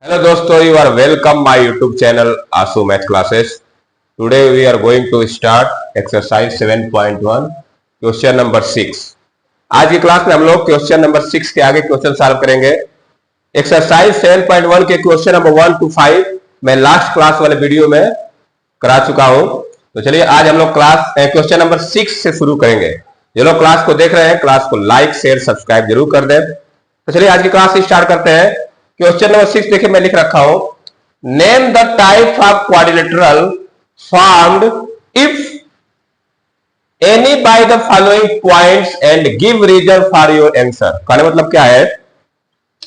Hello दोस्तों, you are welcome my YouTube channel Asu Math Classes. Today we are going to start exercise 7.1 question number 6. आज की class में हम लोग question number 6 के आगे क्वेश्चन सॉल्व करेंगे. एक्सरसाइज 7.1 के क्वेश्चन नंबर 1 to 5 मैं लास्ट क्लास वाले वीडियो में करा चुका हूं. तो चलिए आज हम लोग क्लास क्वेश्चन नंबर 6 से शुरू करेंगे. जो लोग क्लास को देख रहे हैं क्लास को लाइक शेयर सब्सक्राइब जरूर कर दें. तो चलिए आज की क्लास स्टार्ट करते हैं. क्वेश्चन नंबर 6 देखिए मैं लिख रखा हूं, name the type of quadrilateral formed if any by the following points and give reason for your answer. कहने मतलब क्या है,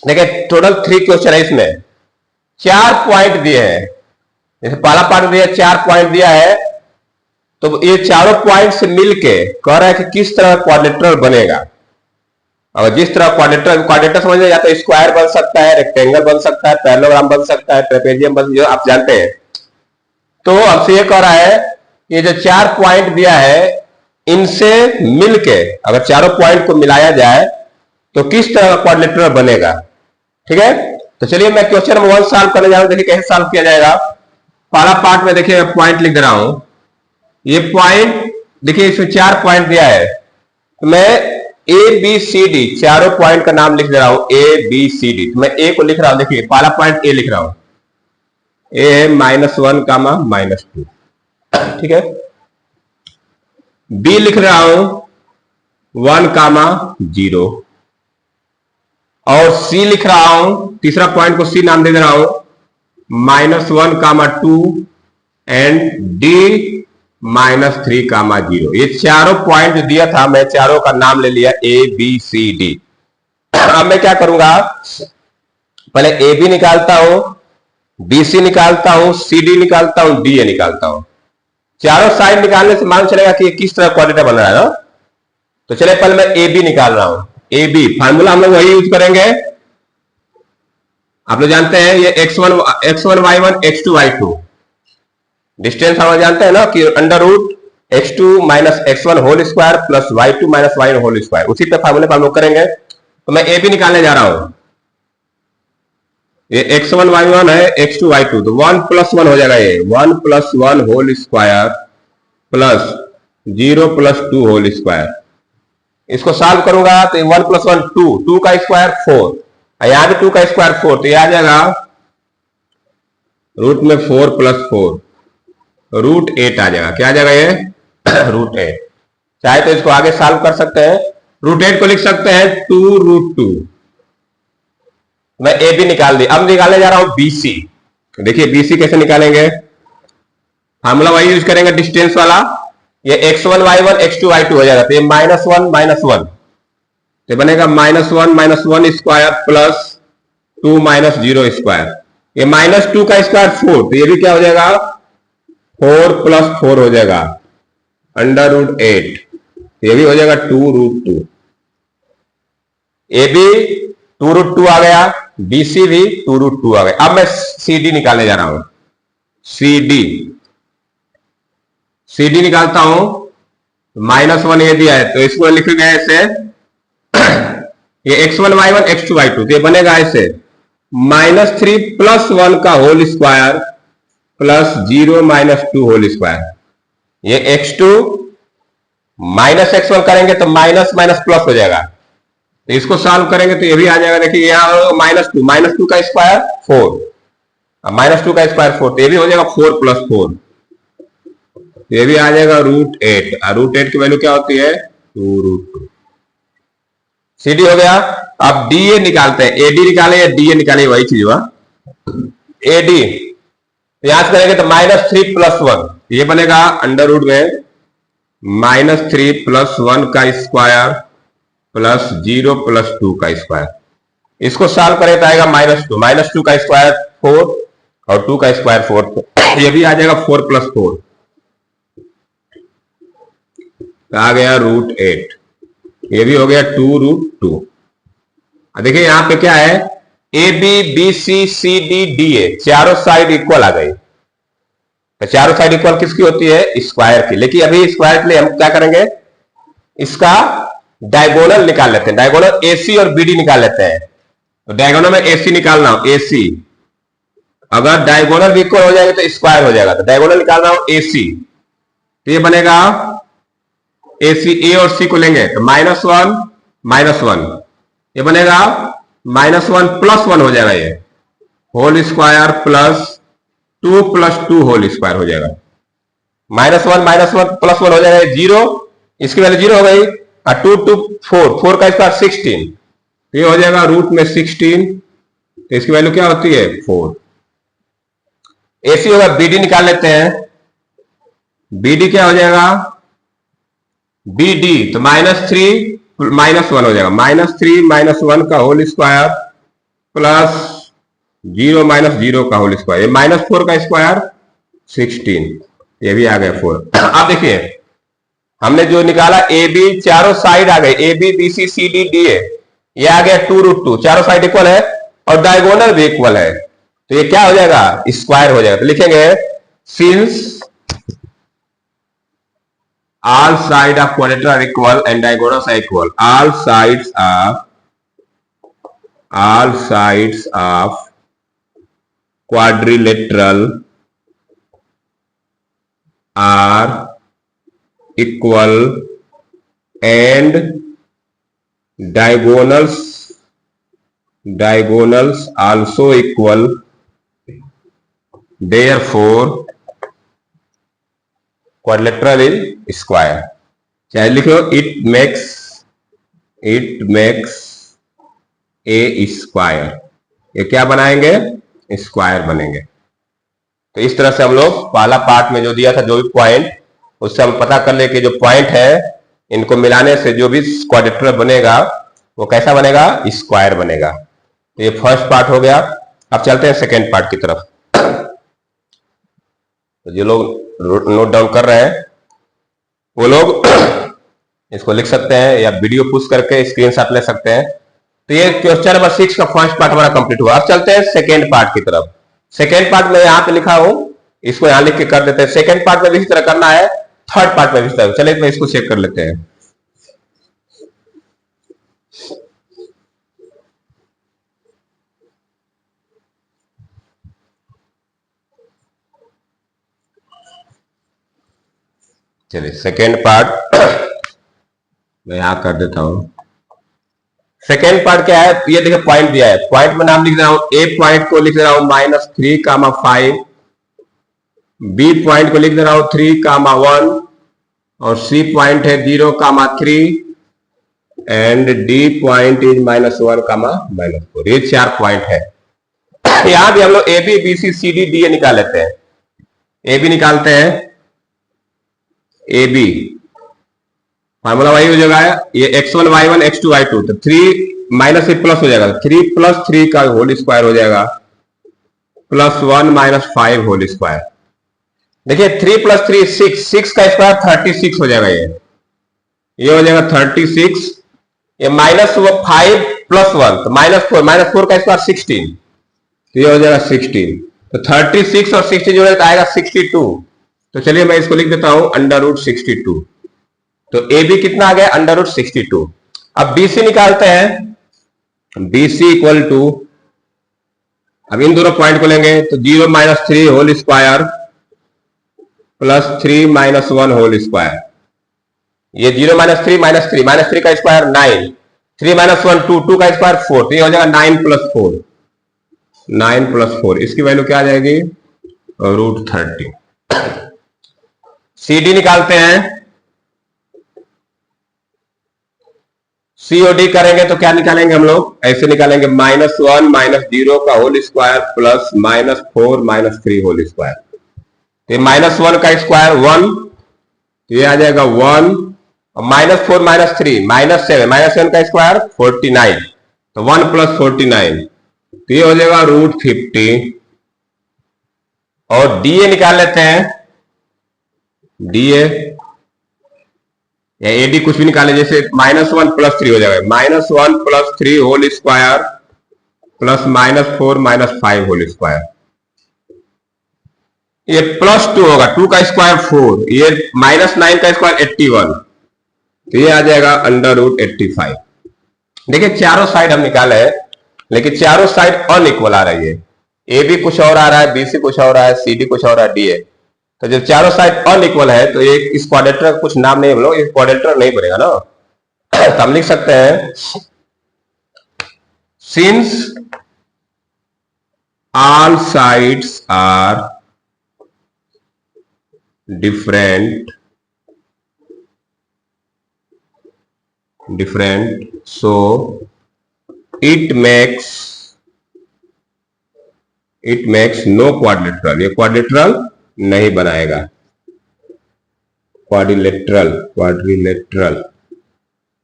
देखिए टोटल 3 क्वेश्चन है, इसमें 4 पॉइंट दिए हैं. जैसे पहला पार्ट दिया 4 पॉइंट दिया है, तो ये चारों पॉइंट से मिलके कह रहा है कि किस तरह क्वाड्रिलेटरल बनेगा. और जिस तरह क्वाड्रेटर समझ या तो स्क्वायर बन सकता है, रेक्टेंगल बन सकता है, पैरेललोग्राम बन सकता है, ट्रेपेजियम बन, जो आप जानते हैं. तो हमसे ये कह रहा है ये जो 4 पॉइंट दिया है इनसे मिलके अगर चारों पॉइंट को मिलाया जाए तो किस तरह का क्वाड्रिलेटरल बनेगा. ठीक है, तो चलिए मैं क्वेश्चन नंबर 1 सॉल्व करने जा रहा हूं. देखिए कैसे सॉल्व किया जाएगा. पहला पार्ट में देखिए पॉइंट लिख दे रहा हूं. ये पॉइंट देखिए इसमें 4 पॉइंट दिया है, तो मैं ए बी सी डी चारों पॉइंट का नाम लिख दे रहा हूं. ए बी सी डी, मैं ए को लिख रहा हूं. देखिए पहला पॉइंट ए लिख रहा हूं, ए है -1 कामा -2. ठीक है, बी लिख रहा हूं 1 कामा 0, और सी लिख रहा हूं, तीसरा पॉइंट को सी नाम दे दे रहा हूं -1 कामा 2 एंड डी -3 कामा 0. ये चारों पॉइंट जो दिया था मैं चारों का नाम ले लिया ए बी सी डी. अब मैं क्या करूंगा, पहले ए बी निकालता हूं, बी सी निकालता हूं, सी डी निकालता हूं, डी ए निकालता हूं. चारों साइड निकालने से मालूम चलेगा कि ये किस तरह क्वाड्रेटर बन रहा है ना. तो चले पहले मैं ए बी निकाल रहा हूं. ए बी फार्मूला हम लोग वही यूज करेंगे, आप लोग जानते हैं ये x1 y1 x2 y2 distance हम जानते हैं ना कि under root x2 minus x1 whole square plus y2 minus y1 whole square. उसी पे फार्मूले पर हम लोग करेंगे. तो मैं ए बी निकालने जा रहा हूं. ये x1 y1 है, x2 y2, तो 1 + 1 हो जाएगा. ये 1 + 1 whole square plus 0 + 2 whole square. इसको सॉल्व करूंगा तो 1 + 1 2 का स्क्वायर 4, यहां भी 2 का स्क्वायर 4, तो ये आ जाएगा रूट में 4 + 4 √8 आ जाएगा. क्या आ जाएगा ये √8. चाहे तो इसको आगे सॉल्व कर सकते हैं, √8 को लिख सकते हैं 2√2. मैं ए बी निकाल दी. अब निकालने जा रहा हूं बी सी. देखिए बी सी कैसे निकालेंगे, फार्मूला वही यूज करेंगे डिस्टेंस वाला. ये x1 y1 x2 y2 हो जाएगा, तो ये -1 -1 तो बनेगा -1 - 1 स्क्वायर प्लस 2 - 0 स्क्वायर. ये -2 का स्क्वायर 4, तो ये भी क्या हो जाएगा 4 + 4 हो जाएगा √8. ये भी हो जाएगा 2√2. ए बी 2√2 आ गया, बी सी भी 2√2 आ गया. अब मैं सी डी निकालने जा रहा हूं. सी डी निकालता हूं, -1 ये दिया है तो इसको लिख गया ऐसे ये x1 y1 x2 y2, तो ये बनेगा ऐसे -3 + 1 का whole square plus 0 - 2 whole square. ये x2 -x1 करेंगे तो माइनस माइनस प्लस हो जाएगा. तो इसको सॉल्व करेंगे तो ये भी आ जाएगा. देखिए यहाँ -2 का स्क्वायर 4, -2 का स्क्वायर 4, तो ये भी हो जाएगा 4 + 4, ये भी आ जाएगा √8. √8 की वैल्यू क्या होती है 2√2. सी डी हो गया. अब डी ए निकालते हैं. ए डी निकाले या डी ए निकाले, वही चीज हुआ. ए डी यहां से करेंगे तो -3 + 1, ये बनेगा अंडर रूट में -3 + 1 का स्क्वायर प्लस 0 + 2 का स्क्वायर. इसको सॉल्व करें तो आएगा -2 का स्क्वायर 4 और 2 का स्क्वायर 4, ये भी आ जाएगा 4 + 4, आ गया √8. ये भी हो गया 2√2. देखिए यहां पे क्या है, A B B C C D D A चारों साइड इक्वल आ गई. तो चारों साइड इक्वल किसकी होती है, स्क्वायर की. लेकिन अभी स्क्वायर के लिए हम क्या करेंगे, इसका डायगोनल निकाल लेते हैं. डायगोनल एसी और बीडी निकाल लेते हैं. तो डायगोनल में एसी निकालना हो, एसी अगर डायगोनल भी इक्वल हो जाएगा तो स्क्वायर हो जाएगा। तो डायगोनल निकाल रहा हूं AC, तो ये बनेगा AC, A और C को लेंगे तो -1 -1, ये बनेगा -1 +1 हो जाएगा, ये whole square plus 2 + 2 whole square हो जाएगा। -1 +1 हो जाएगा 0, इसकी वैल्यू 0 हो गई। 2 2 4 का स्क्वायर 16, तो ये हो जाएगा रूट में 16, तो इसकी वैल्यू क्या होती है 4। AC होगा, BD निकाल लेते हैं। BD क्या हो जाएगा BD, तो -3 -1 हो जाएगा, -3 -1 का होल स्क्वायर प्लस 0 -0 का होल स्क्वायर, ये -4 का स्क्वायर 16, ये भी आ गया 4। अब देखिए हमने जो निकाला AB, चारों साइड आ गए, AB BC CD DA, ये आ गया 2√2, चारों साइड इक्वल है और डायगोनल भी इक्वल है, तो ये क्या हो जाएगा स्क्वायर हो जाएगा। तो लिखेंगे since all sides of quadrilateral are equal and diagonals are equal, all sides of quadrilateral are equal and diagonals also equal, therefore quadrilateral is square। चाहे लिखो it makes a square, ये क्या बनाएंगे स्क्वायर बनेंगे। तो इस तरह से हम लोग पहला पार्ट में जो दिया था, जो भी पॉइंट, उससे हम पता कर ले कि जो पॉइंट है इनको मिलाने से जो भी क्वाड्रिलेटरल बनेगा वो कैसा बनेगा स्क्वायर बनेगा। तो ये फर्स्ट पार्ट हो गया। अब चलते हैं सेकेंड पार्ट की तरफ। तो जो लोग नोट डाउन कर रहे हैं वो लोग इसको लिख सकते हैं या वीडियो पुश करके स्क्रीनशॉट ले सकते हैं। तो ये क्वेश्चन नंबर 6 का फर्स्ट पार्ट हमारा कंप्लीट हुआ। अब चलते हैं सेकेंड पार्ट की तरफ। सेकेंड पार्ट में यहाँ पे लिखा हूं, इसको यहां लिख के कर देते हैं। सेकेंड पार्ट में भी इसी तरह करना है, थर्ड पार्ट में भी इसी तरह। चलिए मैं इसको चेक कर लेते हैं। चलिए सेकेंड पार्ट मैं यहां कर देता हूं। सेकेंड पार्ट क्या है, ये देखिए पॉइंट दिया है, पॉइंट में नाम लिख रहा हूं। ए पॉइंट को लिख रहा हूं -3, 5, बी पॉइंट को लिख दे रहा हूं 3, 1 और सी पॉइंट है 0, 3 एंड डी पॉइंट इज -1, -4। ये 4 पॉइंट है। यहां भी हम लोग A B B C C D D A निकाल लेते हैं। ए बी निकालते हैं, ए बी फार्मूला वही हो जाएगा, ये x1 y1 x2 y2, तो 3 माइनस प्लस हो जाएगा, 3 + 3 का होल स्क्वायर हो जाएगा +1 - 5 होल स्क्वायर। देखिए 3 + 3 6 का स्क्वायर 36 हो जाएगा, ये हो जाएगा 36, ये -5 + 1 तो -4 का स्क्वायर 16, तो ये हो जाएगा 16। तो 36 और 60 जो है आएगा 62। तो चलिए मैं इसको लिख देता हूं √62। तो ए बी कितना आ गया √62। अब बी सी निकालते हैं। बी सी इक्वल टू, अब इन दोनों पॉइंट को लेंगे तो 0 - 3 होल स्क्वायर +3 - 1 होल स्क्वायर। ये 0 - 3 -3 का स्क्वायर 9, 3 - 1 2 का स्क्वायर 4, तो ये हो जाएगा 9 + 4, 9 + 4, इसकी वैल्यू क्या आ जाएगी √30। सी डी निकालते हैं। COD करेंगे तो क्या निकालेंगे हम लोग, ऐसे निकालेंगे -1 - 0 का whole square plus -4 - 3 whole square. ये -1 का स्क्वायर 1, तो ये आ जाएगा 1 और -4 - 3 -7 का स्क्वायर 49, तो 1 + 49, तो ये हो जाएगा √50। और DA निकाल लेते हैं। DA या AD कुछ भी निकाले, जैसे -1 + 3 हो जाएगा, -1 + 3 whole square plus -4 - 5 whole square. ये +2 होगा, 2 का स्क्वायर 4, ये -9 का स्क्वायर 81, तो ये आ जाएगा √85। देखिए चारों साइड हम निकाले हैं, लेकिन चारों साइड अनइक्वल आ रही है। ए बी कुछ और आ रहा है, बी सी कुछ और आ रहा है, सी डी कुछ और आ रहा है, डी है। तो जब चारों साइड अनइक्वल है तो एक इस क्वाड्रेटर का कुछ नाम नहीं, हम लोग इस क्वाड्रेटर नहीं बनेगा ना। तो हम लिख सकते हैं since all sides are different so it makes no quadrilateral, ये क्वाड्रिलेटरल नहीं बनाएगा, क्वाड्रिलेटरल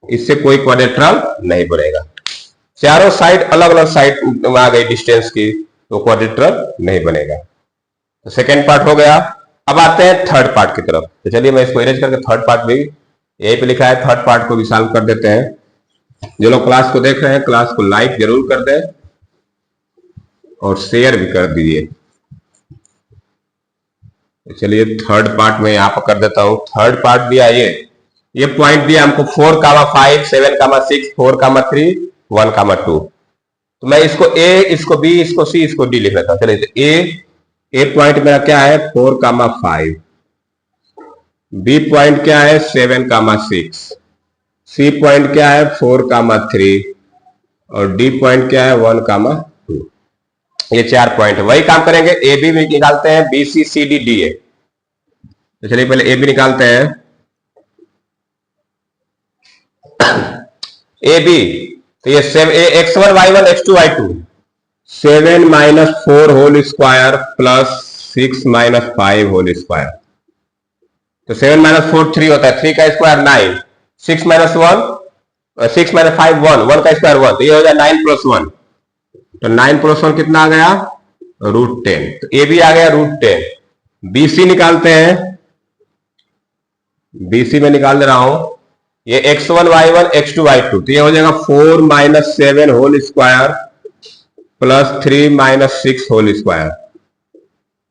इससे कोई क्वाड्रिलेटरल नहीं बनेगा। चारों साइड अलग अलग साइड आ गई डिस्टेंस की तो क्वाड्रिलेटरल नहीं बनेगा। तो सेकेंड पार्ट हो गया। अब आते हैं थर्ड पार्ट की तरफ। तो चलिए मैं इसको इरेज करके थर्ड पार्ट भी यहीं पे लिखा है, थर्ड पार्ट को भी सॉल्व कर देते हैं। जो लोग क्लास को देख रहे हैं क्लास को लाइक जरूर कर दें और शेयर भी कर दीजिए। तो चलिए थर्ड पार्ट में यहां पर कर देता हूं। थर्ड पार्ट दिया ये पॉइंट दिया हमको 4,5 7,6 4,3 1,2। तो मैं इसको ए, इसको बी, इसको सी, इसको डी लिख लेता हूं। चलिए ए पॉइंट मेरा क्या है 4,5, बी पॉइंट क्या है 7,6, सी पॉइंट क्या है 4,3 और डी पॉइंट क्या है 1,2। ये 4 पॉइंट है। वही काम करेंगे, ए बी भी निकालते हैं, B C C D D A. तो चलिए पहले ए बी निकालते हैं। ए बी तो ये x1 y1 x2 y2 7 - 4 whole square plus 6 - 5 whole square. तो 7 - 4 3 होता है, 3 का स्क्वायर 9, 6 - 1 6 - 5 1, 1 का स्क्वायर 1, तो ये हो जाए 9 + 1। तो 9 + 1 कितना आ गया √10। तो ए भी आ गया √10। बीसी निकालते हैं, बीसी में निकाल दे रहा हूं। ये x1 y1 x2 y2 तो ये हो जाएगा 4 - 7 whole square plus 3 - 6 whole square.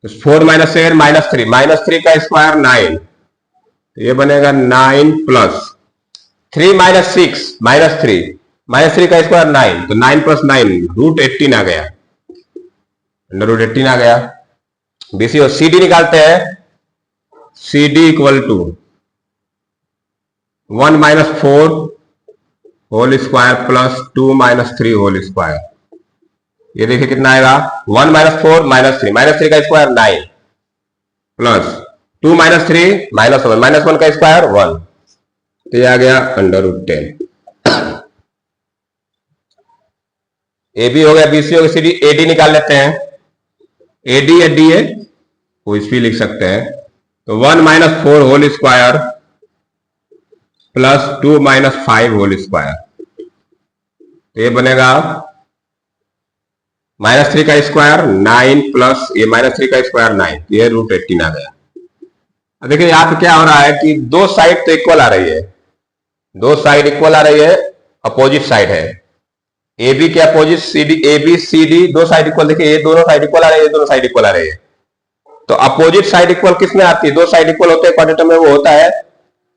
4 - 7 - 3 का स्क्वायर 9, तो ये बनेगा 9 प्लस 3 - 6 -3 -3 का स्क्वायर 9, तो 9 + 9 √18 आ गया, √18 आ गया। बीसी और सी डी निकालते हैं। C D equal to 1 - 4 whole square plus 2 - 3 whole square. ये देखिए कितना आएगा 1 - 4 - 3 का स्क्वायर 9 प्लस 2 - 3 -1 -1 का स्क्वायर 1, तो ये आ गया √10। ए बी हो गया, बी सी हो गया, सी डी। ए डी निकाल लेते हैं। ए डी या डी ए कुछ भी लिख सकते हैं। तो 1 - 4 whole square plus 2 - 5 whole square, तो ये बनेगा -3 का स्क्वायर 9 प्लस ये -3 का स्क्वायर 9, ये √18 आ गया। अब देखिए यहाँ पे क्या हो रहा है कि दो साइड तो इक्वल आ रही है, दो साइड इक्वल आ रही है, अपोजिट साइड है। ए बी के opposite C D, A B C D दो साइड इक्वल। देखिए ये दोनों साइड इक्वल आ रही है, ये दोनों साइड इक्वल आ रही है। तो अपोजिट साइड इक्वल किस में आती है, दो साइड इक्वल होते हैं क्वाड्रेटर में, वो होता है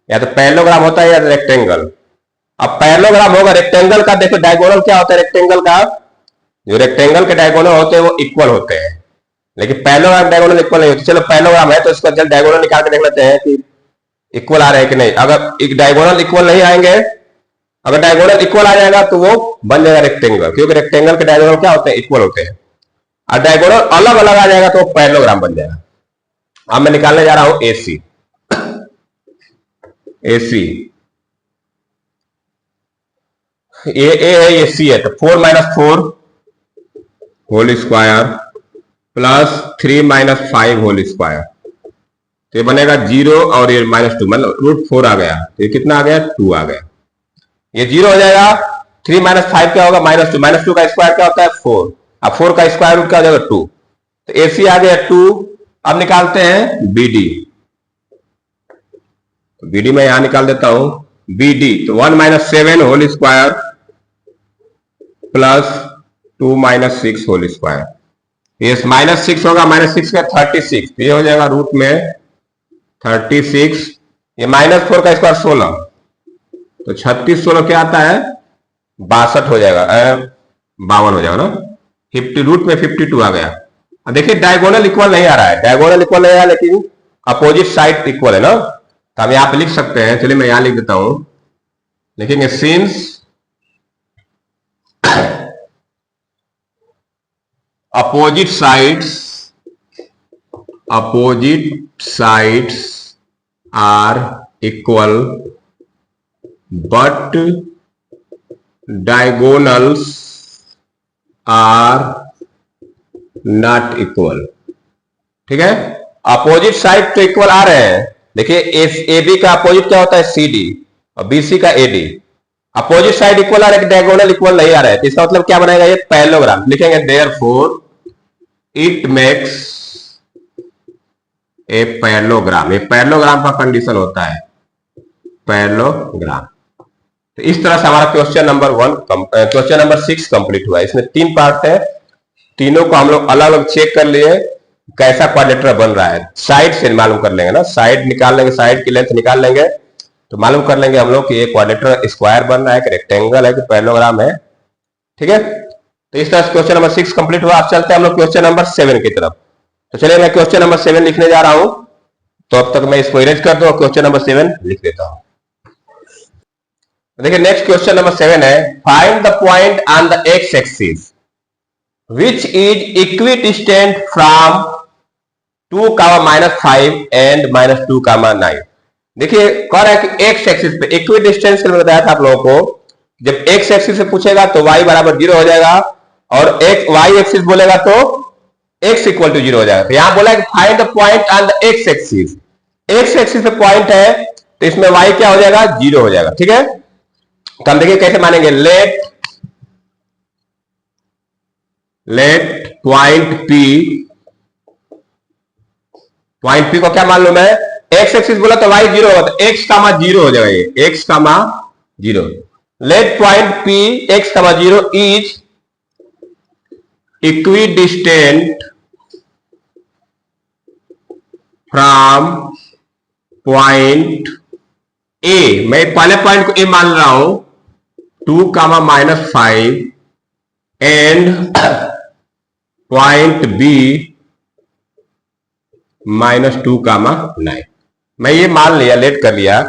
या तो पैरेललोग्राम होता है या रेक्टेंगल। अब पैरेललोग्राम होगा, रेक्टेंगल का देखो डायगोनल क्या होता है, रेक्टेंगल का जो रेक्टेंगल के डायगोनल होते हैं वो इक्वल होते हैं, लेकिन पैरेललोग्राम डायगोनल इक्वल नहीं होते। चलो पैरेललोग्राम है तो इसका जल्द डायगोनल निकाल के देख लेते हैं कि इक्वल आ रहे हैं कि नहीं। अगर एक डायगोनल इक्वल नहीं आएंगे, अगर डायगोनल इक्वल आ जाएगा तो वो बन जाएगा रेक्टेंगल, क्योंकि रेक्टेंगल के डायगोनल क्या होते हैं, इक्वल होते हैं। और डायगोनल अलग अलग आ जाएगा तो पैरेललोग्राम बन जाएगा। अब मैं निकालने जा रहा हूं एसी। एसी ए है, ये सी है, तो 4 - 4 whole square plus 3 - 5 whole square, तो ये बनेगा 0 और ये -2 मतलब √4 आ गया, तो ये कितना आ गया 2 आ गया। ये 0 हो जाएगा, 3 - 5 क्या होगा -2, -2 का स्क्वायर क्या होता है 4, अब 4 का स्क्वायर रूट क्या हो जाएगा 2, तो एसी आ गया 2। अब निकालते हैं बीडी। बीडी में यहां निकाल देता हूं बीडी, तो 1 - 7 whole square plus 2 - 6 whole square. ये -6 होगा, -6 का 36, ये हो जाएगा रूट में 36। ये -4 का स्क्वायर 16, तो 36 16 क्या आता है 62 हो जाएगा, 52 हो जाएगा ना। 50 रूट में 52 आ गया, अब देखिए डायगोनल इक्वल नहीं आ रहा है, डायगोनल इक्वल नहीं आ रहा है, लेकिन अपोजिट साइड इक्वल है ना, तो हम यहां पे लिख सकते हैं। चलिए मैं यहां लिख देता हूं, लिखेंगे since opposite sides are equal but diagonals are not equal। ठीक है, अपोजिट साइड तो इक्वल आ रहे हैं। देखिए ए बी का अपोजिट क्या होता है, सी डी, और बी सी का A D. Opposite side equal आ रहा है, डायगोनल इक्वल नहीं आ रहा है, तो इसका मतलब क्या बनाएगा, ये पैरेललोग्राम। लिखेंगे therefore it makes a parallelogram. ये पैरेललोग्राम का कंडीशन होता है, पैरेललोग्राम। तो इस तरह से हमारा क्वेश्चन नंबर 6 कंप्लीट हुआ। इसमें 3 पार्ट है, तीनों को हम लोग अलग अलग चेक कर लिए कैसा क्वाड्रेटर बन रहा है। साइड से मालूम कर लेंगे ना, साइड निकाल लेंगे, साइड की लेंथ निकाल लेंगे तो मालूम कर लेंगे हम लोग कि ये क्वाड्रेटर स्क्वायर बन रहा है कि रेक्टेंगल है कि पैरेललोग्राम है। ठीक है, तो इस तरह से क्वेश्चन नंबर 6 कंप्लीट हुआ। अब चलते हैं हम लोग क्वेश्चन नंबर 7 की तरफ। तो चलिए मैं क्वेश्चन नंबर 7 लिखने जा रहा हूं, तो अब तक मैं इसको इरेज कर दूं और क्वेश्चन नंबर 7 लिख देता हूं। देखिए नेक्स्ट क्वेश्चन नंबर 7 है, find the point on the x axis which is equidistant from 2, -5 and -2, 9। देखिए कह रहा है कि एक्स एक्सिस पे इक्विडिस्टेंस के लिए बताया था आप लोगों को, जब एक्स एक्सिस से पूछेगा तो y बराबर 0 हो जाएगा, और एक्स वाई एक्सिस बोलेगा तो x इक्वल टू 0 हो जाएगा। तो यहां बोला है कि find the point on the x axis. X axis पे पॉइंट है तो इसमें y क्या हो जाएगा, 0 हो जाएगा। ठीक है, तो हम देखिए कैसे मानेंगे, लेट पॉइंट P को क्या मालूम है, एक्स एक्सिस बोला तो y 0 होगा, तो x, 0 हो जाएगा, ये x, 0। Let point P x, 0 is equidistant from point A। मैं पहले पॉइंट को A मान रहा हूं, 2, -5 एंड पॉइंट B -2, 9। मैं ये मान लिया, लेट कर लिया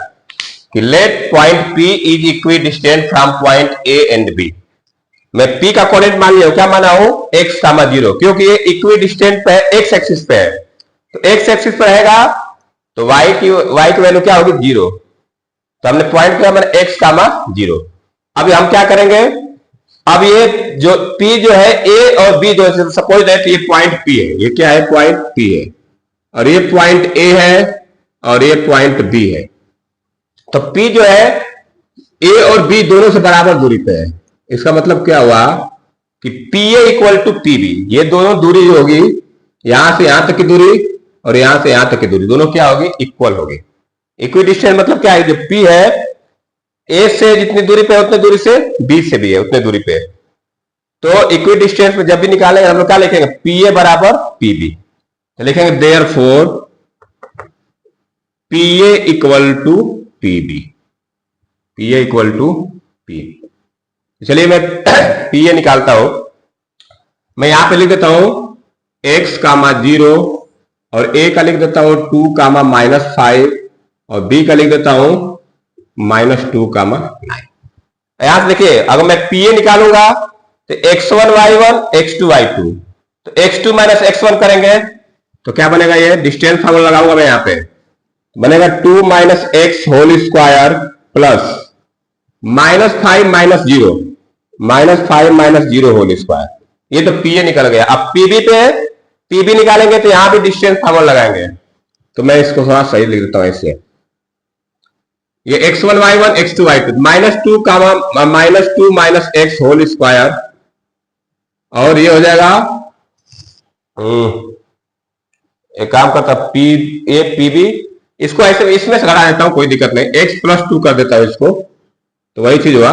कि let point P is equidistant from point A and B। मैं P का कोऑर्डिनेट मान लिया, क्या माना हूं, x, 0, क्योंकि ये इक्विडिस्टेंट पे है, x एक्सिस पे है, तो x एक्सिस पर रहेगा तो y की वैल्यू क्या होगी, 0। तो हमने पॉइंट क्या माना, x, 0। अभी हम क्या करेंगे, अब ये जो P जो है A और B जो सपोज है, तो ये पॉइंट P है, ये क्या है, पॉइंट P है, और ये पॉइंट A है और ये पॉइंट B है। तो P जो है A और B दोनों से बराबर दूरी पे है। इसका मतलब क्या हुआ कि PA इक्वल टू PB, ये दोनों दूरी जो होगी, यहां से यहां तक की दूरी और यहां से यहां तक की दूरी, दोनों क्या होगी, इक्वल होगी। इक्विडिस्टेंट मतलब क्या है, जो P है A से जितनी दूरी पे है उतनी दूरी से B से भी है उतनी दूरी पे। तो इक्विडिस्टेंस में जब भी निकालेंगे हम लोग क्या लिखेंगे, PA बराबर PB। तो लिखेंगे therefore PA equal to PB, PA equal to PB। चलिए मैं PA निकालता हूं, मैं यहां पे लिख देता हूं x, 0, और A का लिख देता हूं 2, -5, और B का लिख देता हूं -2, 9। यहां से देखिए अगर मैं PA निकालूंगा तो x1 y1 x2 y2, तो x2 - x1 करेंगे तो क्या बनेगा, ये डिस्टेंस फार्मूला लगाऊंगा मैं, यहां पे बनेगा 2 - x whole square plus -5 - 0, -5 - 0 whole square. ये तो PA निकल गया। अब PB पे PB निकालेंगे तो यहां भी डिस्टेंस फार्मूला लगाएंगे, तो मैं इसको थोड़ा सही लिख देता हूं ऐसे, ये x1 y1 x2 y2 -2 x whole square, और ये हो जाएगा एक काम करता PA PB, इसको ऐसे इसमें से घटा देता हूं, कोई दिक्कत नहीं, x + 2 कर देता हूं इसको, तो वही चीज हुआ।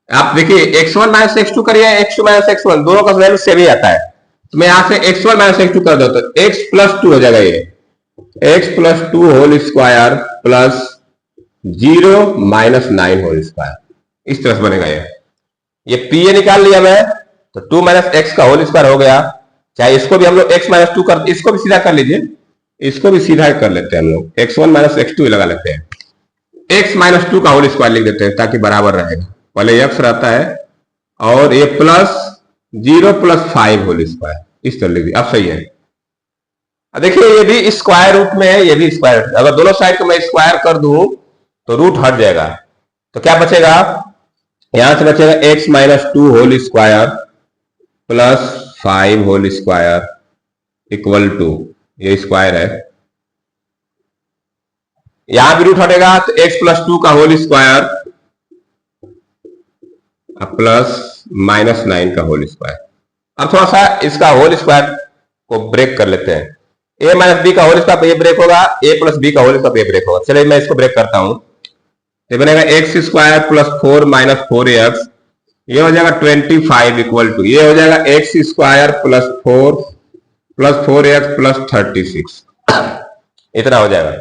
आप देखिए x1 - x2 करिए, x2 - x1 दोनों का वैल्यू सेम ही आता है, तो मैं यहां से x1 - x2 कर देता हूं, x + 2 हो जाएगा, ये x + 2 whole square plus 0 - 9 whole square, इस तरह से बनेगा। ये PA निकाल लिया मैं, तो 2 - x का होल स्क्वायर हो गया, चाहे इसको भी हम लोग x माइनस टू कर, इसको भी सीधा कर लीजिए, इसको भी सीधा कर लेते हैं हम लोग, x1 माइनस x2 लगा लेते हैं, x माइनस टू का होल स्क्वायर लिख देते हैं ताकि बराबर रहेगा, पहले x रहता है और ये प्लस 0 प्लस 5 होल स्क्वायर, इस तरह लिख दिया। अब सही है। देखिए ये भी स्क्वायर रूट में है, ये भी स्क्वायर रूट, अगर दोनों साइड को मैं स्क्वायर कर दूं तो रूट हट जाएगा, तो क्या बचेगा, यहां से बचेगा x minus two whole square plus 5 whole square equal to, ये स्क्वायर है, यहां भी रूट हटेगा तो x प्लस टू का होल स्क्वायर प्लस माइनस 9 का होल स्क्वायर। अब थोड़ा सा इसका होल स्क्वायर को ब्रेक कर लेते हैं, a माइनस बी का होल स्क्वायर ये ब्रेक होगा, a प्लस बी का होल स्क्वायर ये ब्रेक होगा। चलिए मैं इसको ब्रेक करता हूं, ये बनेगा x square plus 4 minus 4x, ये हो जाएगा 25 इक्वल टू, ये हो जाएगा x square plus 4x plus 36, इतना हो जाएगा।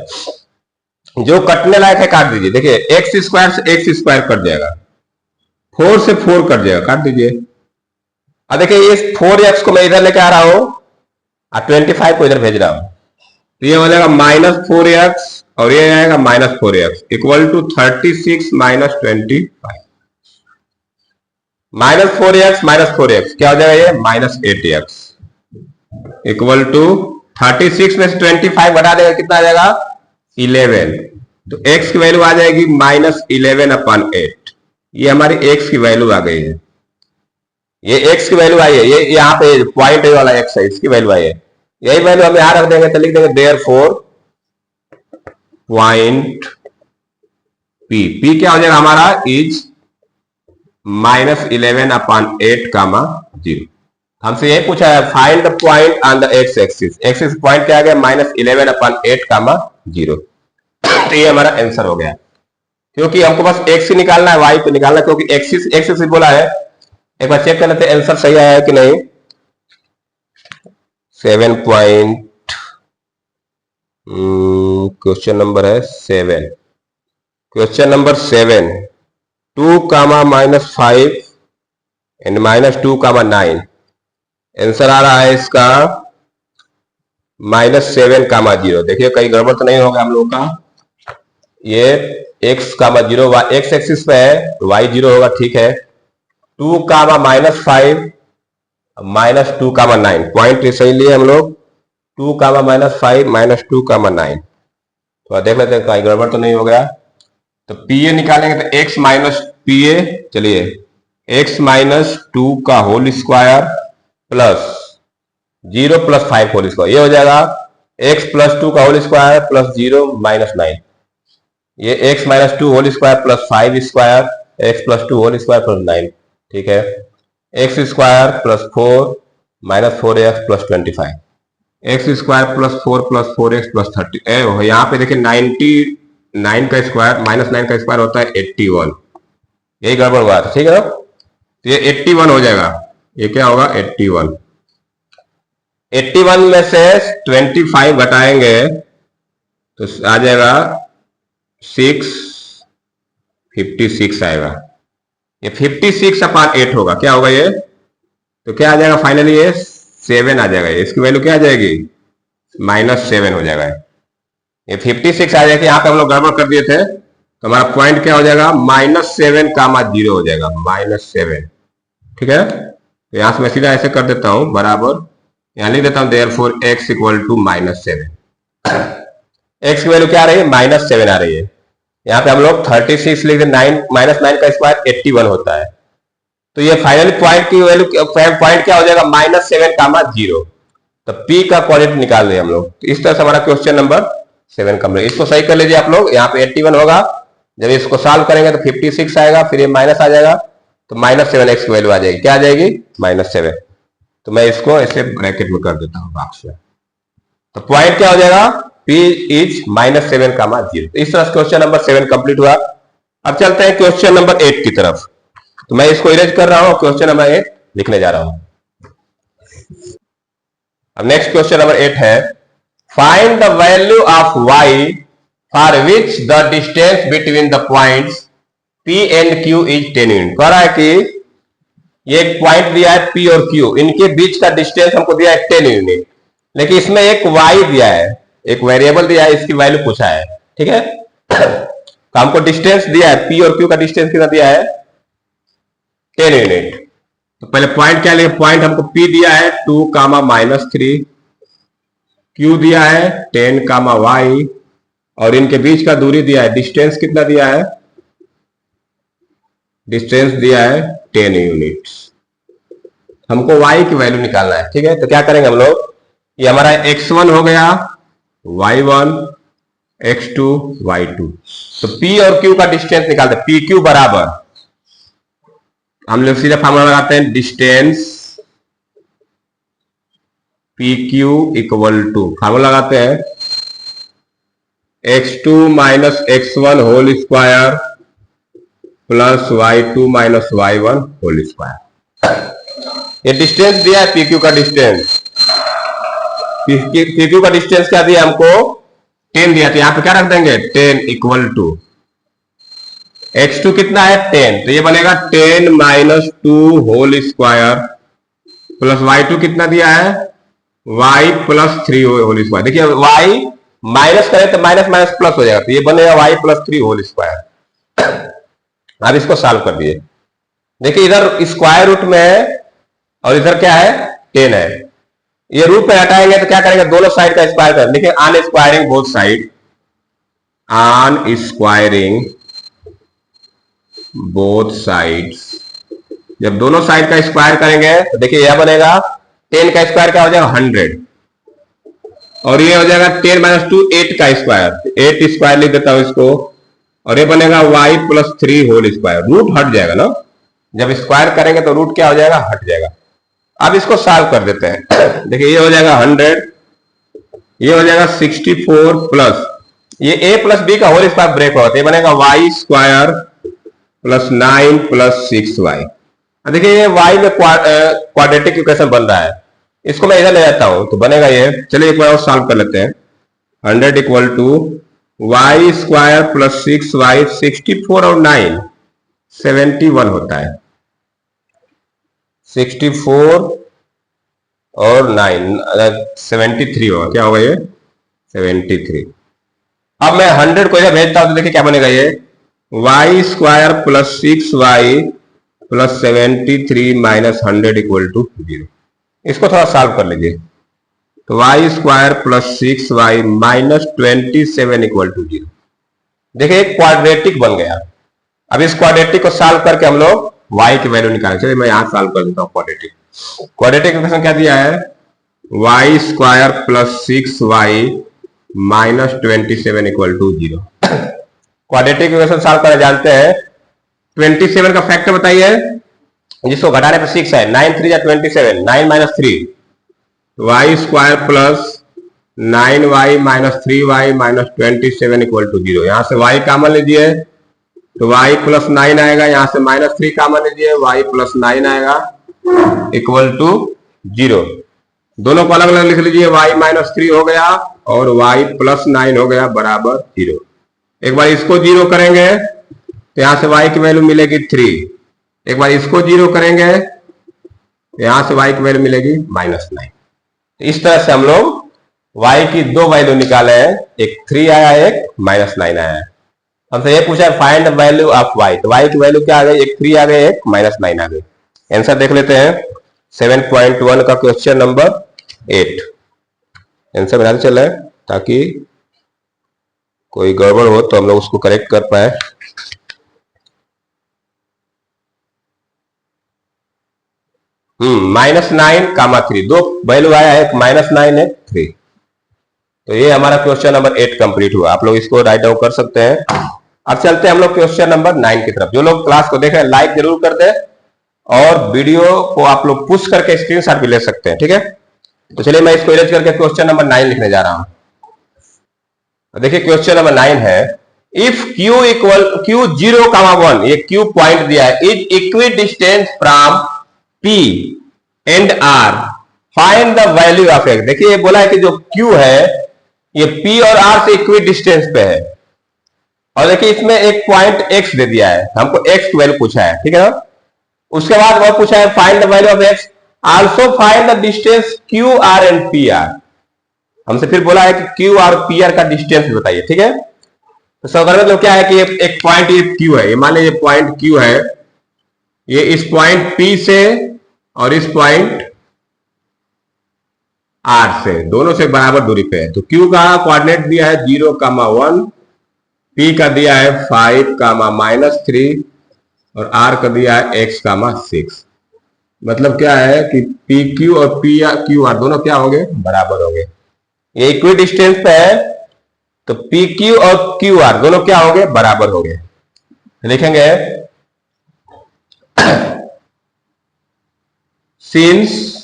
जो कटने लायक है काट दीजिए, देखिए एक्स स्क्वायर से एक्स स्क्वायर कट जाएगा, 4 से 4 कट जाएगा, काट दीजिए। अब देखिए ये 4x को मैं इधर लेके आ रहा हूं और 25 को इधर भेज रहा हूं, तो ये हो जाएगा माइनस 4x और ये आएगा minus 4x equal to 36 minus 25, minus 4x क्या हो जाएगा, ये माइनस 8x इक्वल टू 36 में से 25 घटा देगा, कितना आ जाएगा 11, तो x की वैल्यू आ जाएगी माइनस 11/8, ये हमारी x की वैल्यू आ गई है, ये x की वैल्यू आई है, ये यहाँ पे पॉइंट वाला x है, इसकी वैल्यू आई है, यही वैल्यू हम यहां रख देंगे, तो लिख देंगे देयरफॉर पॉइंट p क्या हो जाएगा हमारा इज माइनस 11/8 कामा 0। हमसे यही पूछा है find the point on the x axis, axis point क्या आ गया माइनस 11/8 कामा 0, तो ये हमारा आंसर हो गया, क्योंकि हमको बस x निकालना है, y को निकालना है, क्योंकि एक्सिस बोला है। एक बार चेक कर लेते हैं आंसर सही आया है कि नहीं। 7 पॉइंट क्वेश्चन नंबर है 7, question number 7 2 comma minus 5 and minus 2 comma 9, answer आ रहा है इसका माइनस 7 कामा 0। देखिए कहीं गड़बड़ तो नहीं होगा हम लोगों का, ये x कामा 0 x एक्सिस पे है, y 0 होगा, ठीक है। 2 comma minus 5 minus 2 comma 9, point सही लिए हम लोग, 2 कामा माइनस 5 माइनस 2 कामा 9, तो देख लेते हैं कहीं गड़बड़ तो नहीं हो गया। तो pa निकालेंगे तो x माइनस pa, चलिए x माइनस 2 का whole square plus 0 plus 5 whole square, ये हो जाएगा x प्लस 2 का होल स्क्वायर प्लस 0 माइनस 9, ये x minus 2 whole square plus 5 square x plus 2 whole square plus 9, ठीक है। X square plus 4 minus 4x plus 25, x square plus 4x plus 30, यहाँ पे देखिए 99 का स्क्वायर माइनस 9 का स्क्वायर होता है 81, यही गड़बड़ हुआ था, ठीक है ना। तो ये 81 हो जाएगा, ये क्या होगा 81, 81 में से 25 घटाएंगे तो आ जाएगा 56 आएगा, ये 56/8 होगा, क्या होगा ये, तो क्या आ जाएगा फाइनली ये 7 आ जाएगा, इसकी वैल्यू क्या आ जाएगी माइनस 7 हो जाएगा, ये 56 आ जाएगा। यहाँ पे हम लोग गड़बड़ कर दिए थे, तो हमारा पॉइंट क्या हो जाएगा माइनस 7 कामा 0 हो जाएगा, माइनस 7, ठीक है। तो यहां से मैं सीधा ऐसे कर देता हूं बराबर, यहां लिख देता हूं therefore x equal to minus 7, x की वैल्यू क्या आ रही है माइनस 7 आ रही है, यहाँ पे हम लोग 36 लिख दें, 9 माइनस 9 का स्क्वायर 81 होता है, तो ये फाइनल पॉइंट की वैल्यू पॉइंट क्या हो जाएगा माइनस 7 कामा 0, तो p का क्वाड्रेटिक निकाल दें हम लोग। तो इस तरह से हमारा क्वेश्चन नंबर 7 कंप्लीट, इसको सही कर लीजिए आप लोग, यहाँ पे 81 होगा, जब इसको सॉल्व करेंगे तो 56 आएगा, फिर ये माइनस आ जाएगा, तो माइनस 7x की वैल्यू आ जाएगी, क्या आ जाएगी माइनस 7, तो मैं इसको ऐसे ब्रैकेट में कर देता हूँ बॉक्स में, तो पॉइंट क्या हो जाएगा p इज माइनस 7 कामा 0। इस तरह से क्वेश्चन नंबर 7 कंप्लीट हुआ। अब चलते हैं क्वेश्चन नंबर 8 की तरफ, तो मैं इसको इरेज कर रहा हूं, क्वेश्चन नंबर 8 लिखने जा रहा हूं। अब नेक्स्ट क्वेश्चन नंबर 8 है find the value of y for which the distance between the points p and q is 10 unit. कह रहा है कि ये एक पॉइंट दिया है P और Q, इनके बीच का डिस्टेंस हमको दिया है 10 यूनिट, लेकिन इसमें एक y दिया है, एक वेरिएबल दिया है, इसकी वैल्यू पूछा है, ठीक है। तो हमको डिस्टेंस दिया है, P और Q का डिस्टेंस कितना दिया है 10 यूनिट। तो पहले पॉइंट क्या लिया, पॉइंट हमको P दिया है 2, -3, Q दिया है 10, y, और इनके बीच का दूरी दिया है, डिस्टेंस कितना दिया है, डिस्टेंस दिया है 10 यूनिट्स। हमको y की वैल्यू निकालना है, ठीक है। तो क्या करेंगे हम लोग, ये हमारा x1 हो गया, y1, x2, y2। तो P और Q का डिस्टेंस निकालते हैं, PQ बराबर, हम लोग सीधा फार्मूला लगाते हैं, distance PQ equal to, formula लगाते हैं x2 minus x1 whole square plus y2 minus y1 whole square. ये डिस्टेंस दिया है PQ का डिस्टेंस, PQ का डिस्टेंस क्या दिया हमको 10 दिया, तो यहां पे क्या रख देंगे 10 इक्वल टू x2 कितना है 10, तो ये बनेगा 10 minus 2 whole square plus y2 कितना दिया है y प्लस 3 होल स्क्वायर। देखिए y माइनस करें तो माइनस माइनस प्लस हो जाएगा, तो ये बनेगा y प्लस 3 होल स्क्वायर। अब इसको सॉल्व कर दिए, देखिए इधर स्क्वायर रूट में है और इधर क्या है 10 है, ये रूट पे हटाएंगे तो क्या करेंगे, दोनों साइड का स्क्वायर कर, देखिए on squaring both side, on squaring both sides, जब दोनों साइड का स्क्वायर करेंगे तो देखिए यह बनेगा 10 का स्क्वायर क्या हो जाएगा 100, और ये हो जाएगा 10 माइनस 2 8 का स्क्वायर, 8 स्क्वायर लिख देता हूं इसको, और ये बनेगा y plus 3 whole square, root हट जाएगा ना, जब स्क्वायर करेंगे तो रूट क्या हो जाएगा हट जाएगा। अब इसको सॉल्व कर देते हैं, देखिए ये हो जाएगा 100, ये हो जाएगा 64 प्लस ये a प्लस b का होल स्क्वायर ब्रेक होगा, ये बनेगा y square plus 9 plus 6y। देखिए ये y में क्वाड्रेटिक इक्वेशन बन रहा है, इसको मैं इधर ले जाता हूं तो बनेगा ये, चलिए एक बार और सॉल्व कर लेते हैं। 100 equal to y square plus 6y, 64 और 9 71 होता है, 64 और 9 73 होगा, क्या होगा ये 73। अब मैं 100 को इधर भेजता हूं तो देखिए क्या बनेगा, ये y square plus 6y plus 73 minus 100 equal to 0। इसको थोड़ा सॉल्व कर लीजिए, तो y square plus 6y minus 27 equal to 0। देखिए एक क्वाड्रेटिक बन गया। अब इस क्वाड्रेटिक को सॉल्व करके हम लोग y की वैल्यू निकालें, चलिए मैं यहां सॉल्व कर देता हूं। क्वाड्रेटिक इक्वेशन क्या दिया है, y square plus 6y minus 27 equal to 0। Quadratic equation solve करना जानते हैं, 27 का फैक्टर बताइए, जिसको घटाने पर 6 है, 9 3 या 27, 9 minus 3, y square plus 9y minus 3y minus 27 equal to 0। यहां से y कॉमन लीजिए तो y प्लस 9 आएगा, यहां से माइनस 3 कॉमन लीजिए, y प्लस 9 आएगा इक्वल टू 0। दोनों को अलग अलग लिख लीजिए, y माइनस 3 हो गया और y प्लस 9 हो गया बराबर 0। एक बार इसको 0 करेंगे तो यहां से y की वैल्यू मिलेगी 3, एक बार इसको 0 करेंगे तो यहां से y की वैल्यू मिलेगी -9। इस तरह से हम लोग y की दो वैल्यू निकाले हैं, एक 3 आया एक -9 आया है। हमसे ये पूछा है फाइंड वैल्यू ऑफ y, तो y की वैल्यू क्या आ गई, एक 3 आ गई एक -9 आ गई। आंसर देख लेते हैं 7.1 का क्वेश्चन नंबर 8। आंसर बनाते चले ताकि कोई गड़बड़ हो तो हम लोग उसको करेक्ट कर पाए। -9, 3 दो वैल्यू आया है, एक -9 है 3। तो ये हमारा क्वेश्चन नंबर 8 कंप्लीट हुआ। आप लोग इसको राइट डाउन कर सकते हैं। अब चलते हैं हम लोग क्वेश्चन नंबर 9 की तरफ। जो लोग क्लास को देख रहे हैं लाइक जरूर कर दें और वीडियो को आप लोग पुश करके स्क्रीनशॉट भी ले सकते हैं, ठीक है। तो चलिए मैं इसको इरेज करके क्वेश्चन नंबर 9 लिखने जा रहा हूं। देखिए क्वेश्चन नंबर 9 है, इफ q इक्वल q 0, 1, ये q पॉइंट दिया है, is equi distance from p and r, find the value of x। देखिए ये बोला है कि जो q है ये p और r से इक्वी डिस्टेंस पे है, और देखिए इसमें एक पॉइंट x दे दिया है, हमको x की वैल्यू पूछा है, ठीक है ना। उसके बाद वह पूछा है find the value of x, also find the distance Q R and P R. हमसे फिर बोला है कि क्यू आर पी आर का डिस्टेंस बताइए, ठीक है। तो सब मतलब क्या है कि एक पॉइंट ये क्यू है, ये मान लीजिए पॉइंट क्यू है, ये इस पॉइंट पी से और इस पॉइंट आर से, दोनों से बराबर दूरी पे है। तो क्यू का कोऑर्डिनेट दिया है 0,1, पी का दिया है 5,-3 और आर का दिया है x,6। मतलब क्या है कि पी क्यू और पी क्यू आर दोनों क्या हो गए, बराबर हो गए। ये इक्वी डिस्टेंस पे है, तो पी क्यू और क्यू आर दोनों क्या हो गए, बराबर हो गए। लिखेंगे since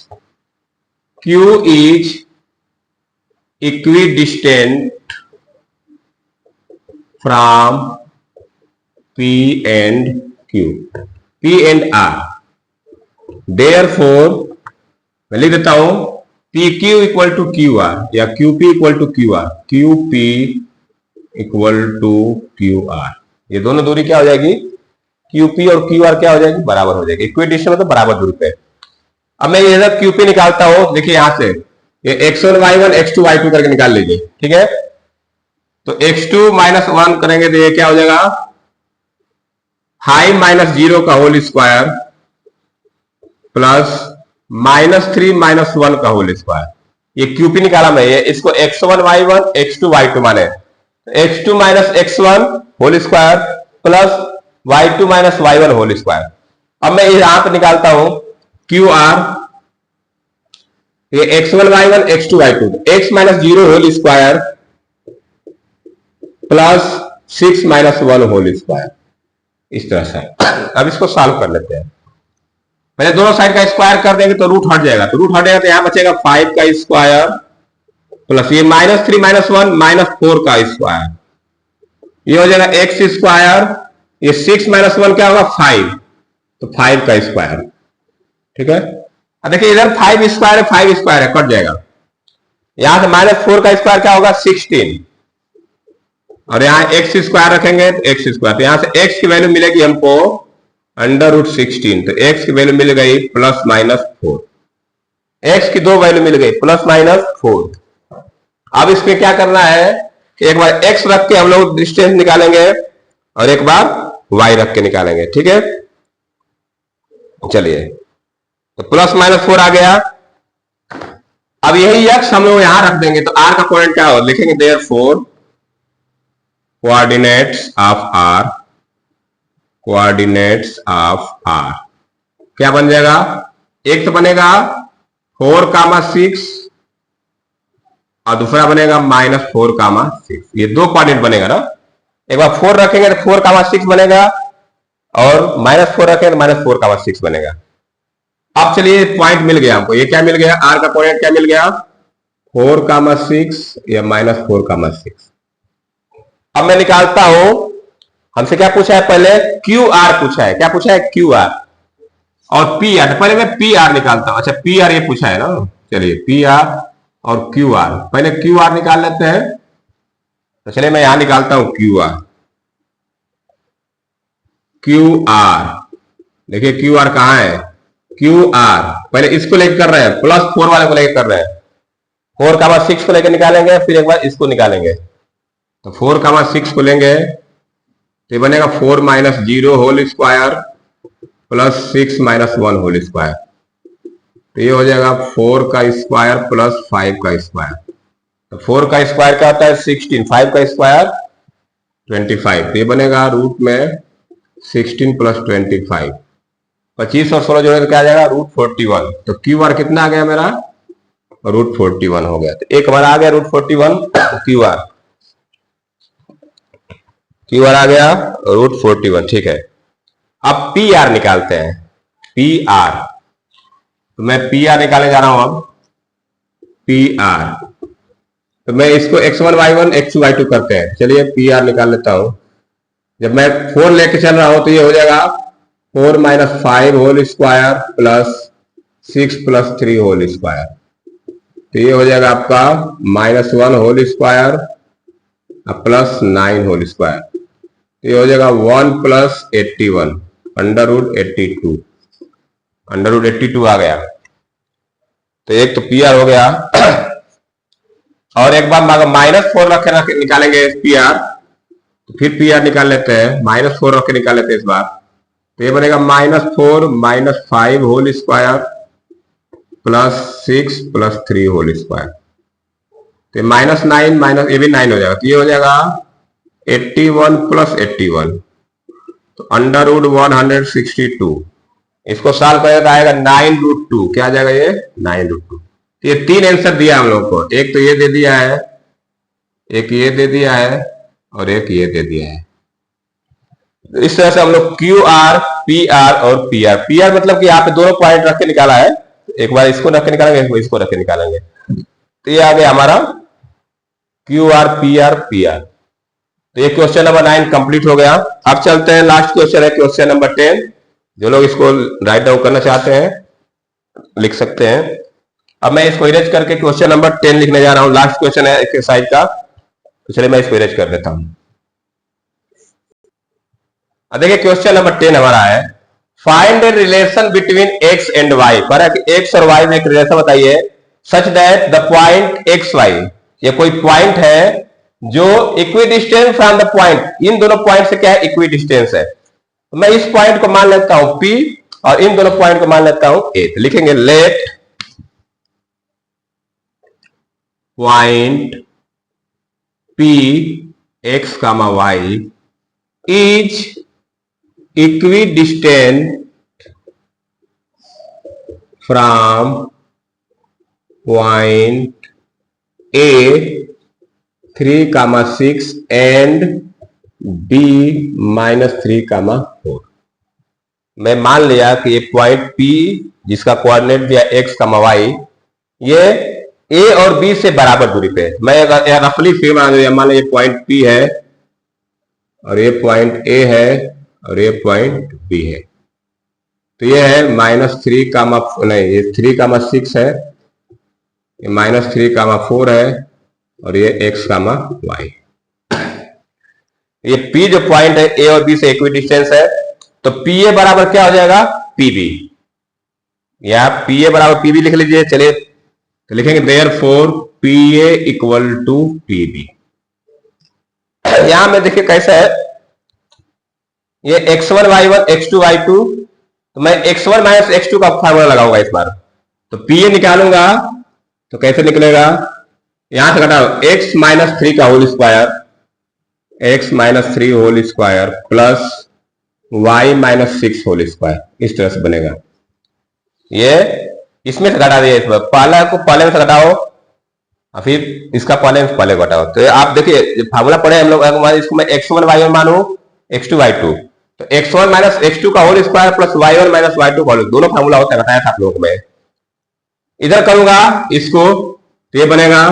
Q is equidistant from P and Q, P and R, therefore मैं लिख देता हूं PQ इक्वल टू QR या QP equal to QR, QP equal to QR। ये दोनों दूरी क्या हो जाएगी, QP और QR क्या हो जाएगी, बराबर हो जाएगी। इक्विडिस्टेंट मतलब बराबर दूरी पे। अब मैं ये QP निकालता हूं, देखिए यहां से ये x1 y1 x2 y2 करके निकाल लीजिए, ठीक है। तो x2 -1 करेंगे तो ये क्या हो जाएगा, हाई -0 का होल स्क्वायर प्लस -3 -1 का होल स्क्वायर। ये QP निकाला मैं, ये इसको x1 y1 x2 y2 माने, x2 -x1 whole square plus y2 -y1 whole square. अब मैं यहां पर निकालता हूं QR, ये x1 y1 x2 y2, x -0 whole square plus 6 -1 whole square, इस तरह से। अब इसको सॉल्व कर लेते हैं। पहले दोनों साइड का स्क्वायर कर देंगे तो रूट हट जाएगा, तो रूट हटेगा तो यहां बचेगा 5 का स्क्वायर प्लस ये -3 -1 -4 का स्क्वायर, ये हो जाएगा x स्क्वायर, ये 6 -1 क्या होगा 5, तो 5 का स्क्वायर, ठीक है। अब देखिए इधर 5 स्क्वायर है, 5 स्क्वायर है, कट जाएगा। यहां से -4 का स्क्वायर क्या होगा 16, और यहां x स्क्वायर रखेंगे तो x स्क्वायर, तो यहां से x की वैल्यू मिलेगी हमको √16, तो x की वैल्यू मिल गई +-4, x की दो वैल्यू मिल गई +-4। अब इसमें क्या करना है कि एक बार x रख के हम लोग डिस्टेंस निकालेंगे और एक बार y रख के निकालेंगे, ठीक है। चलिए, तो +-4 आ गया। अब यही x हम लोग यहां रख देंगे, तो r का कोऑर्डिनेट क्या होगा, लिखेंगे देयरफॉर कोऑर्डिनेट्स ऑफ r क्या बन जाएगा, एक तो बनेगा 4,6 और दूसरा बनेगा -4,6। ये दो कोऑर्डिनेट बनेगा ना, एक बार 4 रखेंगे तो 4,6 बनेगा और -4 रखेंगे तो -4,6 बनेगा। अब चलिए पॉइंट मिल गया हमको, ये क्या मिल गया, r का कोऑर्डिनेट क्या मिल गया 4,6 या -4,6। अब मैं निकालता हूं, हमसे क्या पूछा है, पहले QR पूछा है, क्या पूछा है QR और PR, तो पहले मैं PR निकालता हूं। अच्छा PR ये पूछा है ना, चलिए PR और QR, पहले QR निकाल लेते हैं। तो चलिए मैं यहां निकालता हूं QR, देखिए QR कहां है, QR पहले इसको लेकर कर रहे हैं, +4 वाले को लेकर कर रहे हैं, 4,6 को लेकर निकालेंगे, फिर एक बार इसको निकालेंगे। तो 4,6 को लेंगे तो बनेगा 4 -0 whole square plus 6 -1 whole square, तो ये हो जाएगा 4 का स्क्वायर प्लस 5 का स्क्वायर। तो 4 का स्क्वायर क्या होता है 16, 5 का स्क्वायर 25, तो ये बनेगा रूट में 16 + 25, 25 और 16 जोड़े तो क्या आ जाएगा √41। तो QR कितना आ गया मेरा, √41 हो गया। तो एक हमारा आ गया √41 QR आ गया √41, ठीक है। अब PR निकालते हैं, PR, तो मैं PR निकालने जा रहा हूं। अब PR, तो मैं इसको x1 y1 x2 y2 करते हैं, चलिए PR निकाल लेता हूं। जब मैं 4 लेके चल रहा हूं तो ये हो जाएगा 4 - 5 whole square plus 6 + 3 whole square, तो ये हो जाएगा आपका -1 whole square plus 9 whole square, तो ये हो जाएगा 1 + 81 √82। √82 आ गया। तो एक तो पी आर हो गया और एक बार अगर -4 रख के निकालेंगे पी आर, तो फिर पी आर निकाल लेते हैं, -4 रख के निकाल लेते हैं इस बार। तो ये बनेगा -4 -5 होल स्क्वायर +6 +3 होल स्क्वायर। तो -9 ये भी 9 हो जाएगा, तो ये हो जाएगा 81 + 81, तो √162। इसको सॉल्व करेगा तो आएगा 9√2। क्या आ जाएगा ये? 9√2। तो ये 3 आंसर दिया हम लोग को, एक तो ये दे दिया है, एक ये दे दिया है और एक ये दे दिया है। तो इस तरह से हम लोग क्यू आर, पी आर और पी आर, पी आर मतलब कि यहाँ पे दोनों पॉइंट रख के निकाला है, एक बार इसको रख के निकालेंगे, एक बार इसको रख के निकालेंगे। तो ये आ गया हमारा Q R, P R, P R. तो ये क्वेश्चन नंबर 9 कंप्लीट हो गया। अब चलते हैं, लास्ट क्वेश्चन है क्वेश्चन नंबर 10। जो लोग इसको राइट डाउन करना चाहते हैं लिख सकते हैं। अब मैं इसको इरेज करके क्वेश्चन नंबर 10 लिखने जा रहा हूं। लास्ट क्वेश्चन है एक्सरसाइज का, तो चलिए मैं इसको इरेज कर देता हूं। अब देखिए क्वेश्चन नंबर 10 हमारा है, find a relation between x and y. पर है कि एक्स और वाई में एक रिलेशन बताइए such that the point X Y, ये कोई पॉइंट है जो equidistance from the point, इन दोनों पॉइंट से क्या है? इक्वी डिस्टेंस है। तो मैं इस पॉइंट को मान लेता हूं P और इन दोनों पॉइंट को मान लेता हूं A। तो लिखेंगे let point P x, y is equi distant from point A 3, 6 and B -3, 4। मैं मान लिया कि ये पॉइंट P जिसका कोऑर्डिनेट दिया x, y, ये A और B से बराबर दूरी पे है। मैं रफली फिगर बना दूं, मान लो ये पॉइंट P है और ये पॉइंट A है और ये पॉइंट B है। तो ये है -3, नहीं ये 3, 6 है, ये -3, 4 है और ये x, y। ये P जो पॉइंट है A और B से इक्वी डिस्टेंस है, तो PA बराबर क्या हो जाएगा? PB। या PA बराबर PB लिख लीजिए। चलिए तो लिखेंगे देयरफॉर PA = PB। यहां में देखिए कैसा है, ये x1 y1 x2 y2, तो मैं x1 - x2 का फार्मूला लगाऊंगा इस बार। तो PA निकालूंगा तो कैसे निकलेगा? यहां से घटाओ x -3 का whole square, x -3 whole square plus y -6 whole square, इस तरह से बनेगा। ये इसमें से घटा दिया, इस बार पहला को पहले में से घटाओ और फिर इसका पहले में से पहले घटाओ। तो आप देखिए फार्मूला पढ़े हम लोग, इसको मैं x1 y1 मानू, x2 y2, तो x1 - x2 का whole square plus y1 - y2 का होल, दोनों फार्मूला होता है, बताया था आप लोगों को मैं। इधर करूंगा इसको तो ये बनेगा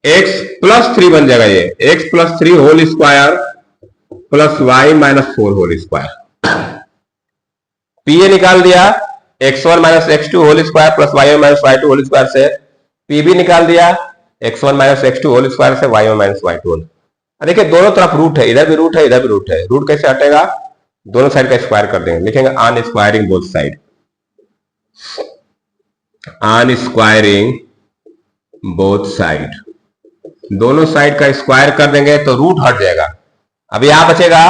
x +3 बन जाएगा, ये x +3 whole square plus y -4 whole square. PA निकाल दिया, x1 - x2 whole square plus y1 - y2 whole square से। PB निकाल दिया, x1 - x2 होल स्क्वायर से y1 - y2 होल। देखिए दोनों तरफ रूट है, इधर भी रूट है, इधर भी रूट है। रूट कैसे हटेगा? दोनों साइड का स्क्वायर कर देंगे, लिखेंगे on squaring both side, on squaring both side, दोनों साइड का स्क्वायर कर देंगे तो रूट हट जाएगा। अब यहां बचेगा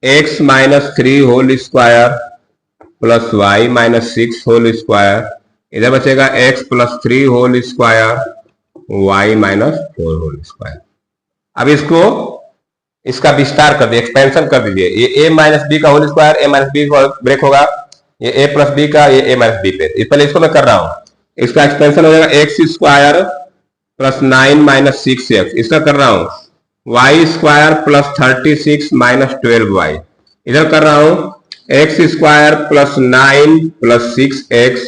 x -3 whole square plus y -6 whole square, इधर बचेगा x +3 whole square y -4 whole square. अब इसको इसका विस्तार कर दिए, एक्सपेंशन कर दीजिए। ये a -b का whole square, a -b break होगा, ये a + b का, ये a -b पे। पहले इसको मैं कर रहा हूं, इसका एक्सपेंशन हो जाएगा x स्क्वायर प्लस 9 - 6x, इसका कर रहा हूं y स्क्वायर प्लस 36 - 12y, इधर कर रहा हूं x स्क्वायर प्लस 9 + 6x,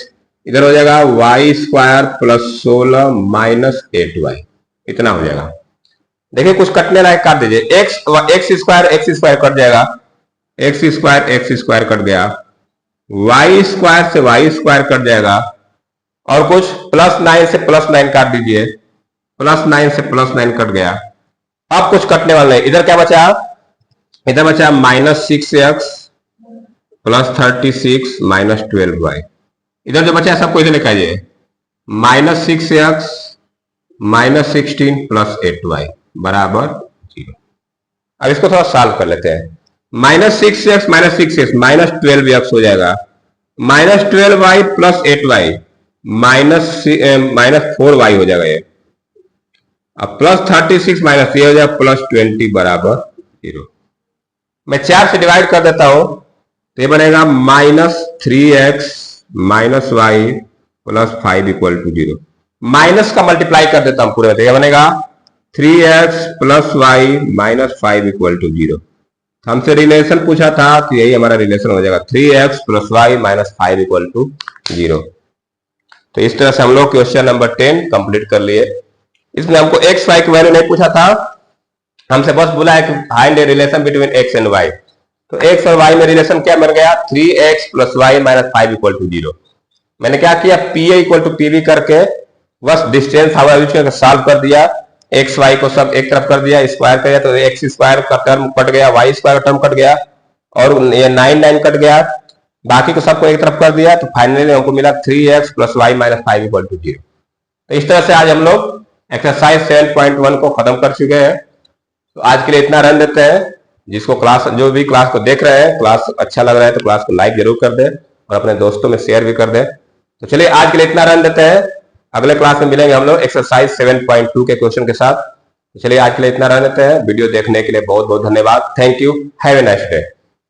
इधर हो जाएगा y स्क्वायर प्लस 16 - 8y, इतना हो जाएगा। देखिए कुछ कटने लायक काट दीजिए, x स्क्वायर कट जाएगा, x स्क्वायर कट गया, y स्क्वायर से y स्क्वायर कट जाएगा, और कुछ +9 से +9 काट दीजिए, +9 से +9 कट गया। अब कुछ कटने वाला है, इधर क्या बचा? इधर बचा -6x प्लस 36 माइनस 12y। इधर जो बचा है सबको इधर लिखा जाए, minus 6x minus 16 plus 8y बराबर 0। अब इसको थोड़ा सॉल्व कर लेते हैं। Minus 6x minus 6x minus 12x हो जाएगा, minus 12y plus 8y minus 4y हो जाएगा ये। अब प्लस 36 माइनस ये हो जाएगा प्लस 20 बराबर 0। मैं 4 से डिवाइड कर देता हूं तो ये बनेगा minus 3x minus y plus 5 equal to 0। Minus का मल्टीप्लाई कर देता हूं पूरे, ये बनेगा 3x plus y minus 5 equal to 0। हमसे रिलेशन पूछा था तो यही हमारा रिलेशन हो जाएगा, 3x plus y minus 5 equal to 0। तो इस तरह से हम लोग क्वेश्चन नंबर 10 कंप्लीट कर लिए। इसमें हमको x y की वैल्यू नहीं पूछा था, हमसे बस बोला है कि find a relation between x and y। तो x और y में रिलेशन क्या बन गया, 3x plus y minus 5 equal to 0। मैंने क्या किया, P A equal to P B करके बस डिस्टेंस हवा सॉल्व कर दिया, एक्स वाई को सब एक तरफ कर दिया, स्क्वायर कर दिया तो एक्स स्क्वायर का टर्म कट गया, वाई स्क्वायर का टर्म कट गया और ये 9 कट गया, बाकी को सबको एक तरफ कर दिया। तो फाइनली हमको मिला 3x plus y minus 5 equal to 0। तो इस तरह से आज हम लोग एक्सरसाइज 7.1 को खत्म कर चुके हैं। तो आज के लिए इतना रन देते हैं। जिसको क्लास, जो भी क्लास को देख रहे हैं, क्लास अच्छा लग रहा है तो क्लास को लाइक जरूर कर दे और अपने दोस्तों में शेयर भी कर दे। तो चलिए आज के लिए इतना रन देते हैं, अगले क्लास में मिलेंगे हम लोग एक्सरसाइज 7.2 के क्वेश्चन के साथ। तो चलिए आज के लिए इतना रन देते हैं। वीडियो देखने के लिए बहुत बहुत धन्यवाद। Thank you, have a nice day.